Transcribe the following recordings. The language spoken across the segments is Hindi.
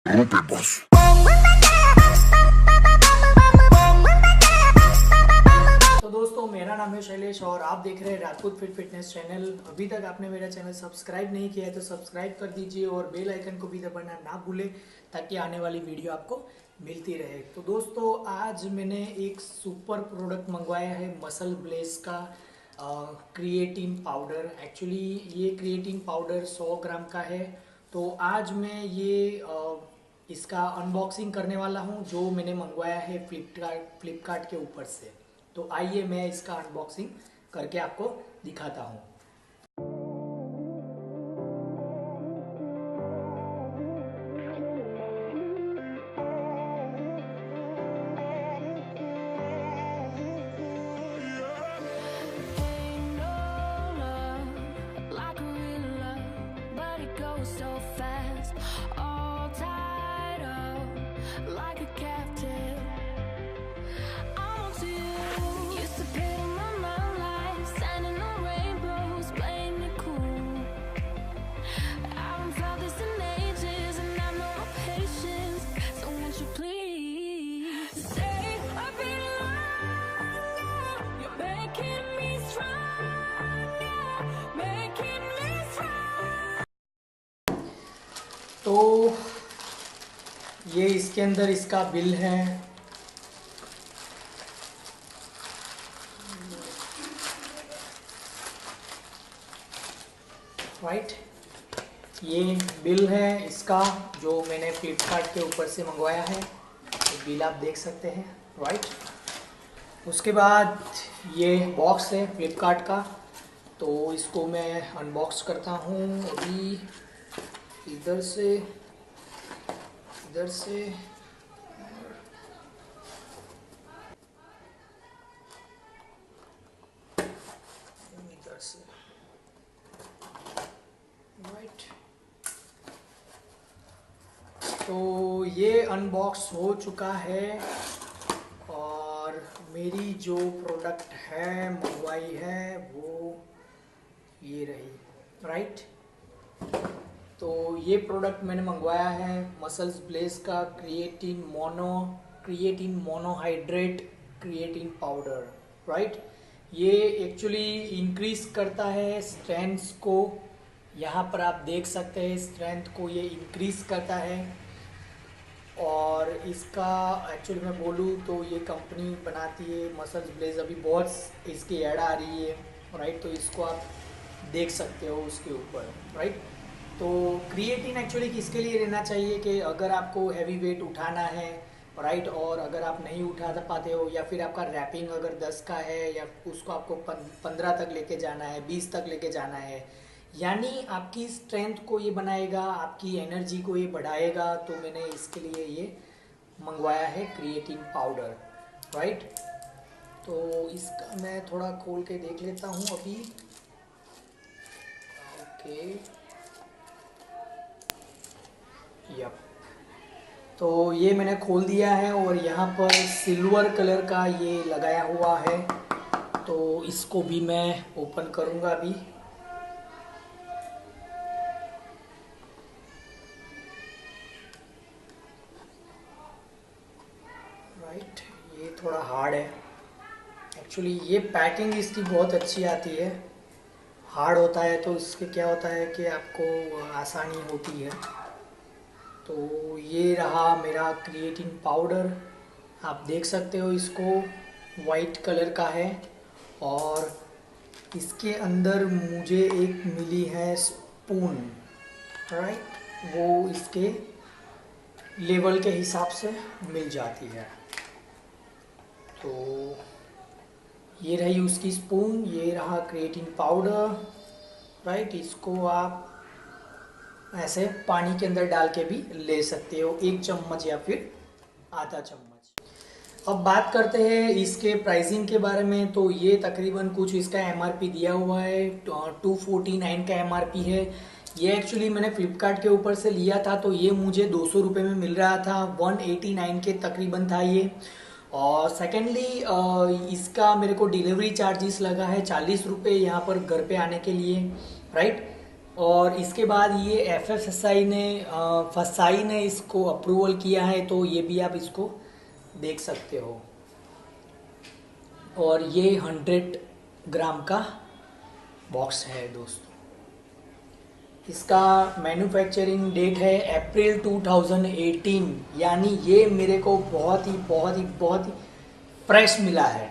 Rompe boss. तो दोस्तों, मेरा नाम है शैलेश और आप देख रहे हैं राजपूत फिट फिटनेस चैनल। अभी तक आपने मेरा चैनल सब्सक्राइब नहीं किया है तो सब्सक्राइब कर दीजिए और बेल आइकन को भी दबाना ना भूलें ताकि आने वाली वीडियो आपको मिलती रहे। तो दोस्तों, आज मैंने एक सुपर प्रोडक्ट मंगवाया है मसल ब्लेस का क्रिएटिन पाउडर। एक्चुअली ये क्रिएटिन पाउडर 100 ग्राम का है। तो आज मैं ये इसका अनबॉक्सिंग करने वाला हूँ जो मैंने मंगवाया है फ्लिपकार्ट के ऊपर से। तो आइए मैं इसका अनबॉक्सिंग करके आपको दिखाता हूँ। Ain't no love like real love, but it goes so fast. All tied up like a captive. I'm on to you. Used to pay to my mind like standing on rainbows, playing it cool. I haven't felt this in ages, and I know no patience. So won't you please stay a bit longer? You're making me stronger, making me strong. तो ये इसके अंदर इसका बिल है। राइट, ये बिल है इसका जो मैंने फ्लिपकार्ट के ऊपर से मंगवाया है। ये बिल आप देख सकते हैं। राइट, उसके बाद ये बॉक्स है फ्लिपकार्ट का। तो इसको मैं अनबॉक्स करता हूँ अभी। इधर से इधर से राइट। तो ये अनबॉक्स हो चुका है और मेरी जो प्रोडक्ट है मंगवाई है वो ये रही। राइट, तो ये प्रोडक्ट मैंने मंगवाया है मसल्स ब्लेस का creatine monohydrate creatine powder. Right, ये एक्चुअली इंक्रीज करता है स्ट्रेंथ को। यहाँ पर आप देख सकते हैं स्ट्रेंथ को ये इंक्रीज करता है। और इसका एक्चुअली मैं बोलूँ तो ये कंपनी बनाती है मसल्स ब्लेस। अभी बहुत इसकी ऐड आ रही है। राइट, तो इसको आप देख सकते हो उसके ऊपर। राइट, तो क्रिएटिन एक्चुअली किसके लिए लेना चाहिए कि अगर आपको हैवी वेट उठाना है, राइट, और अगर आप नहीं उठा पाते हो या फिर आपका रैपिंग अगर 10 का है या उसको आपको 15 तक लेके जाना है, 20 तक लेके जाना है, यानी आपकी स्ट्रेंथ को ये बनाएगा, आपकी एनर्जी को ये बढ़ाएगा। तो मैंने इसके लिए ये मंगवाया है क्रिएटिन पाउडर। राइट, तो इसका मैं थोड़ा खोल के देख लेता हूँ अभी। ओके, यप, तो ये मैंने खोल दिया है और यहाँ पर सिल्वर कलर का ये लगाया हुआ है। तो इसको भी मैं ओपन करूँगा अभी। राइट, ये थोड़ा हार्ड है एक्चुअली। ये पैकिंग इसकी बहुत अच्छी आती है। हार्ड होता है तो इसके क्या होता है कि आपको आसानी होती है। तो ये रहा मेरा क्रिएटिन पाउडर, आप देख सकते हो इसको, वाइट कलर का है। और इसके अंदर मुझे एक मिली है स्पून। राइट, वो इसके लेवल के हिसाब से मिल जाती है। तो ये रही उसकी स्पून, ये रहा क्रिएटिन पाउडर। राइट, इसको आप ऐसे पानी के अंदर डाल के भी ले सकते हो, 1 चम्मच या फिर आधा चम्मच। अब बात करते हैं इसके प्राइसिंग के बारे में। तो ये तकरीबन कुछ इसका एमआरपी दिया हुआ है, 249 का एमआरपी है। ये एक्चुअली मैंने फ्लिपकार्ट के ऊपर से लिया था तो ये मुझे 200 रुपये में मिल रहा था, 189 के तकरीबन था ये। और सेकेंडली इसका मेरे को डिलीवरी चार्जेस लगा है 40 रुपये यहाँ पर घर पे आने के लिए। राइट, और इसके बाद ये FSSAI ने फसाई ने इसको अप्रूवल किया है, तो ये भी आप इसको देख सकते हो। और ये 100 ग्राम का बॉक्स है दोस्तों। इसका मैन्युफैक्चरिंग डेट है अप्रैल 2018, यानी ये मेरे को बहुत ही फ्रेश मिला है,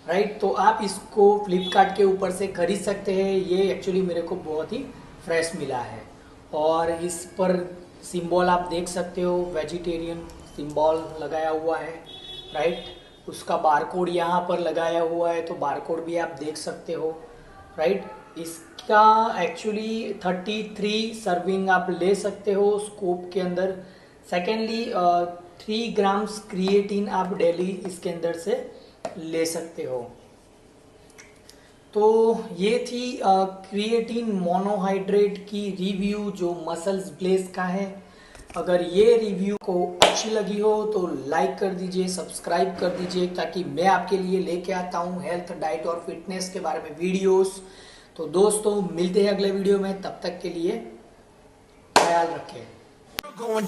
राइट। तो आप इसको फ्लिपकार्ट के ऊपर से खरीद सकते हैं। ये एक्चुअली मेरे को बहुत ही फ्रेश मिला है। और इस पर सिंबल आप देख सकते हो, वेजिटेरियन सिंबल लगाया हुआ है, राइट। उसका बारकोड यहाँ पर लगाया हुआ है, तो बारकोड भी आप देख सकते हो, राइट। इसका एक्चुअली 33 सर्विंग आप ले सकते हो स्कूप के अंदर। सेकेंडली 3 ग्राम्स क्रिएटिन आप डेली इसके अंदर से ले सकते हो। तो ये थी क्रिएटिन मोनोहाइड्रेट की रिव्यू जो मसल्स ब्लेज का है। अगर ये रिव्यू को अच्छी लगी हो तो लाइक कर दीजिए, सब्सक्राइब कर दीजिए, ताकि मैं आपके लिए लेके आता हूँ हेल्थ, डाइट और फिटनेस के बारे में वीडियोस। तो दोस्तों मिलते हैं अगले वीडियो में, तब तक के लिए ख्याल रखें। Going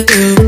down.